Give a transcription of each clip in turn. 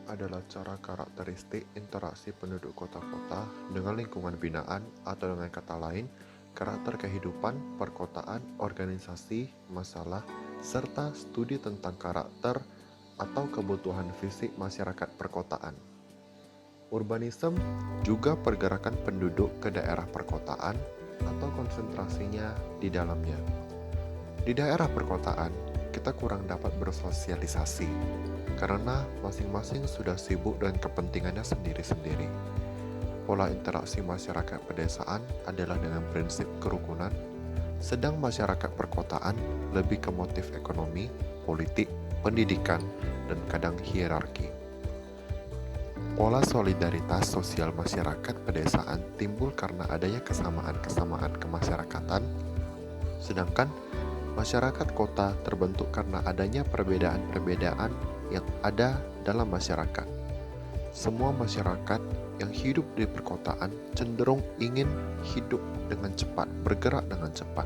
adalah cara karakteristik interaksi penduduk kota-kota dengan lingkungan binaan atau dengan kata lain, karakter kehidupan, perkotaan, organisasi, masalah, serta studi tentang karakter atau kebutuhan fisik masyarakat perkotaan. Urbanisme juga pergerakan penduduk ke daerah perkotaan atau konsentrasinya di dalamnya. Di daerah perkotaan, kita kurang dapat bersosialisasi karena masing-masing sudah sibuk dengan kepentingannya sendiri-sendiri. Pola interaksi masyarakat pedesaan adalah dengan prinsip kerukunan, sedang masyarakat perkotaan lebih ke motif ekonomi, politik, pendidikan, dan kadang hierarki. Pola solidaritas sosial masyarakat pedesaan timbul karena adanya kesamaan-kesamaan kemasyarakatan, sedangkan masyarakat kota terbentuk karena adanya perbedaan-perbedaan yang ada dalam masyarakat. Semua masyarakat yang hidup di perkotaan cenderung ingin hidup dengan cepat, bergerak dengan cepat.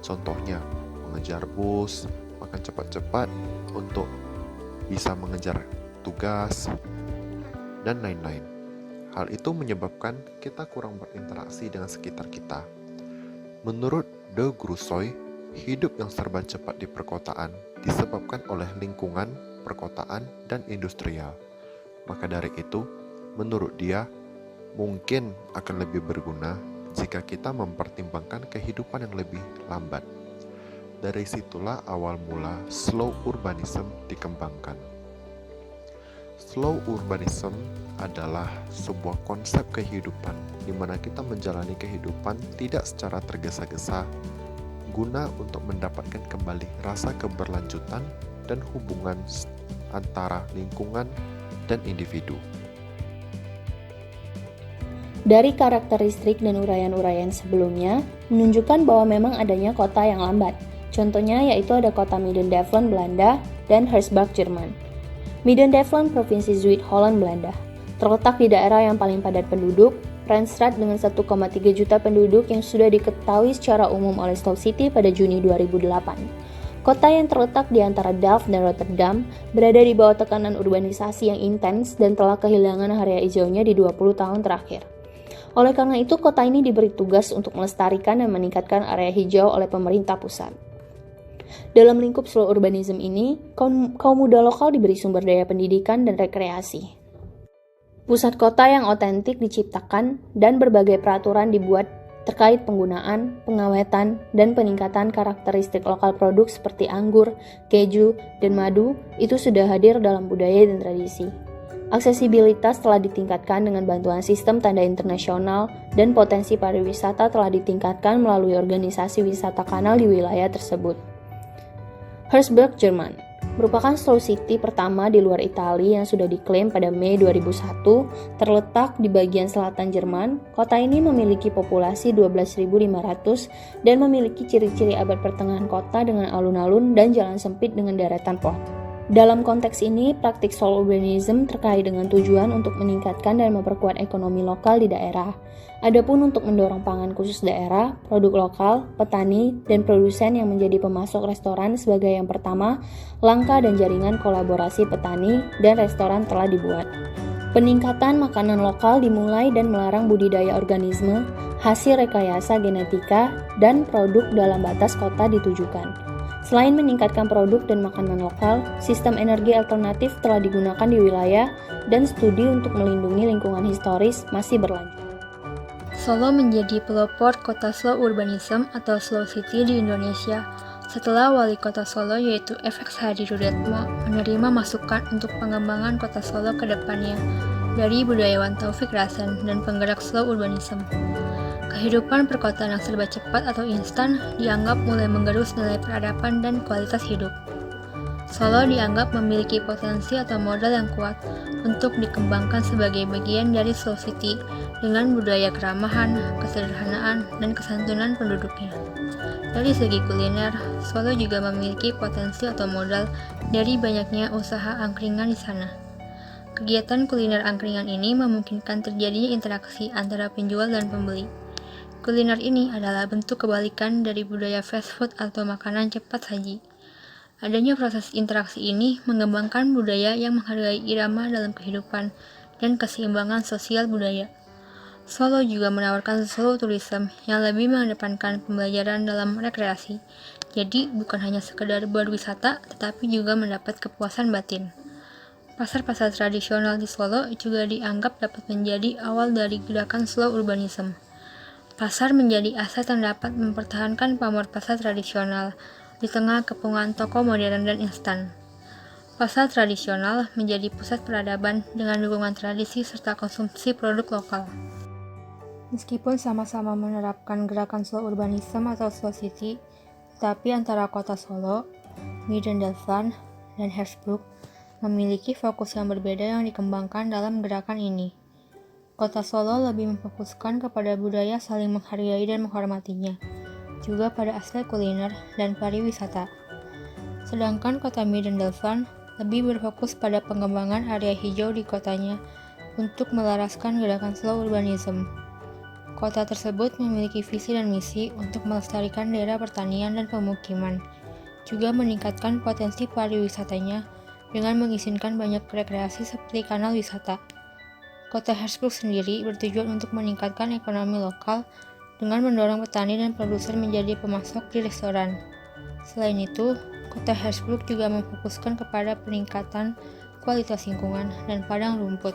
Contohnya, mengejar bus, makan cepat-cepat untuk bisa mengejar tugas, dan lain-lain. Hal itu menyebabkan kita kurang berinteraksi dengan sekitar kita. Menurut De Grussoy, hidup yang serba cepat di perkotaan disebabkan oleh lingkungan, perkotaan, dan industrial. Maka dari itu, menurut dia, mungkin akan lebih berguna jika kita mempertimbangkan kehidupan yang lebih lambat. Dari situlah awal mula slow urbanism dikembangkan. Slow urbanism adalah sebuah konsep kehidupan di mana kita menjalani kehidupan tidak secara tergesa-gesa guna untuk mendapatkan kembali rasa keberlanjutan dan hubungan antara lingkungan dan individu. Dari karakteristik dan uraian-uraian sebelumnya, menunjukkan bahwa memang adanya kota yang lambat. Contohnya yaitu ada kota Midden-Devlen, Belanda, dan Hersbruck, Jerman. Midden-Devlen, Provinsi Zuid-Holland, Belanda. Terletak di daerah yang paling padat penduduk, Randstad dengan 1,3 juta penduduk yang sudah diketahui secara umum oleh Slow City pada Juni 2008. Kota yang terletak di antara Delft dan Rotterdam berada di bawah tekanan urbanisasi yang intens dan telah kehilangan area hijaunya di 20 tahun terakhir. Oleh karena itu, kota ini diberi tugas untuk melestarikan dan meningkatkan area hijau oleh pemerintah pusat. Dalam lingkup slow urbanism ini, kaum muda lokal diberi sumber daya pendidikan dan rekreasi. Pusat kota yang otentik diciptakan dan berbagai peraturan dibuat terkait penggunaan, pengawetan, dan peningkatan karakteristik lokal produk seperti anggur, keju, dan madu itu sudah hadir dalam budaya dan tradisi. Aksesibilitas telah ditingkatkan dengan bantuan sistem tanda internasional dan potensi pariwisata telah ditingkatkan melalui organisasi wisata kanal di wilayah tersebut. Hersbruck, Jerman merupakan slow city pertama di luar Italia yang sudah diklaim pada Mei 2001, terletak di bagian selatan Jerman. Kota ini memiliki populasi 12.500 dan memiliki ciri-ciri abad pertengahan kota dengan alun-alun dan jalan sempit dengan deretan pohon. Dalam konteks ini, praktik slow urbanism terkait dengan tujuan untuk meningkatkan dan memperkuat ekonomi lokal di daerah. Adapun untuk mendorong pangan khusus daerah, produk lokal, petani, dan produsen yang menjadi pemasok restoran sebagai yang pertama, langkah dan jaringan kolaborasi petani dan restoran telah dibuat. Peningkatan makanan lokal dimulai dan melarang budidaya organisme, hasil rekayasa genetika, dan produk dalam batas kota ditujukan. Selain meningkatkan produk dan makanan lokal, sistem energi alternatif telah digunakan di wilayah dan studi untuk melindungi lingkungan historis masih berlanjut. Solo menjadi pelopor kota slow urbanism atau slow city di Indonesia setelah wali kota Solo yaitu FX Hadi Rudetmo menerima masukan untuk pengembangan kota Solo ke depannya dari budayawan Taufik Rasen dan penggerak slow urbanism. Kehidupan perkotaan yang serba cepat atau instan dianggap mulai menggerus nilai peradaban dan kualitas hidup. Solo dianggap memiliki potensi atau modal yang kuat untuk dikembangkan sebagai bagian dari slow city dengan budaya keramahan, kesederhanaan, dan kesantunan penduduknya. Dari segi kuliner, Solo juga memiliki potensi atau modal dari banyaknya usaha angkringan di sana. Kegiatan kuliner angkringan ini memungkinkan terjadinya interaksi antara penjual dan pembeli. Kuliner ini adalah bentuk kebalikan dari budaya fast food atau makanan cepat saji. Adanya proses interaksi ini mengembangkan budaya yang menghargai irama dalam kehidupan dan keseimbangan sosial budaya. Solo juga menawarkan slow tourism yang lebih mengedepankan pembelajaran dalam rekreasi. Jadi bukan hanya sekedar berwisata, tetapi juga mendapat kepuasan batin. Pasar-pasar tradisional di Solo juga dianggap dapat menjadi awal dari gerakan slow urbanism. Pasar menjadi aset yang dapat mempertahankan pamor pasar tradisional di tengah kepungan toko modern dan instan. Pasar tradisional menjadi pusat peradaban dengan dukungan tradisi serta konsumsi produk lokal. Meskipun sama-sama menerapkan gerakan slow urbanism atau slow city, tetapi antara kota Solo, Midden-Delfland, dan Hersbruck memiliki fokus yang berbeda yang dikembangkan dalam gerakan ini. Kota Solo lebih memfokuskan kepada budaya saling menghargai dan menghormatinya, juga pada aspek kuliner dan pariwisata. Sedangkan kota Midden-Delfland lebih berfokus pada pengembangan area hijau di kotanya untuk melaraskan gerakan slow urbanism. Kota tersebut memiliki visi dan misi untuk melestarikan daerah pertanian dan pemukiman, juga meningkatkan potensi pariwisatanya dengan mengizinkan banyak rekreasi seperti kanal wisata. Kota Hersbruck sendiri bertujuan untuk meningkatkan ekonomi lokal dengan mendorong petani dan produsen menjadi pemasok di restoran. Selain itu, kota Hersbruck juga memfokuskan kepada peningkatan kualitas lingkungan dan padang rumput.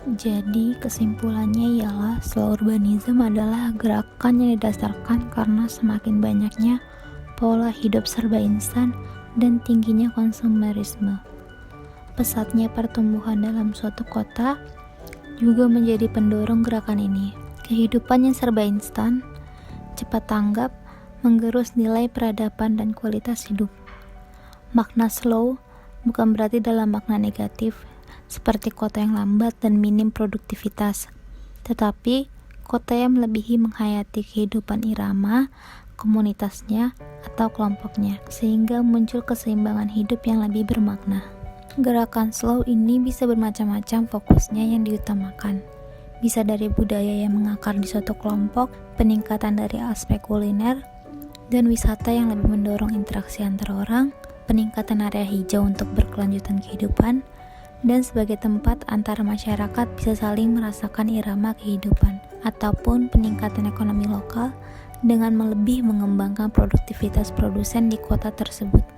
Jadi kesimpulannya ialah slow urbanism adalah gerakan yang didasarkan karena semakin banyaknya pola hidup serba instan dan tingginya konsumerisme. Pesatnya pertumbuhan dalam suatu kota juga menjadi pendorong gerakan ini. Kehidupan yang serba instan, cepat tanggap, menggerus nilai peradaban dan kualitas hidup. Makna slow bukan berarti dalam makna negatif, seperti kota yang lambat dan minim produktivitas, tetapi kota yang melebihi menghayati kehidupan irama, komunitasnya, atau kelompoknya, sehingga muncul keseimbangan hidup yang lebih bermakna. Gerakan slow ini bisa bermacam-macam fokusnya yang diutamakan. Bisa dari budaya yang mengakar di suatu kelompok, peningkatan dari aspek kuliner, dan wisata yang lebih mendorong interaksi antar orang, peningkatan area hijau untuk berkelanjutan kehidupan, dan sebagai tempat antara masyarakat bisa saling merasakan irama kehidupan, ataupun peningkatan ekonomi lokal dengan lebih mengembangkan produktivitas produsen di kota tersebut.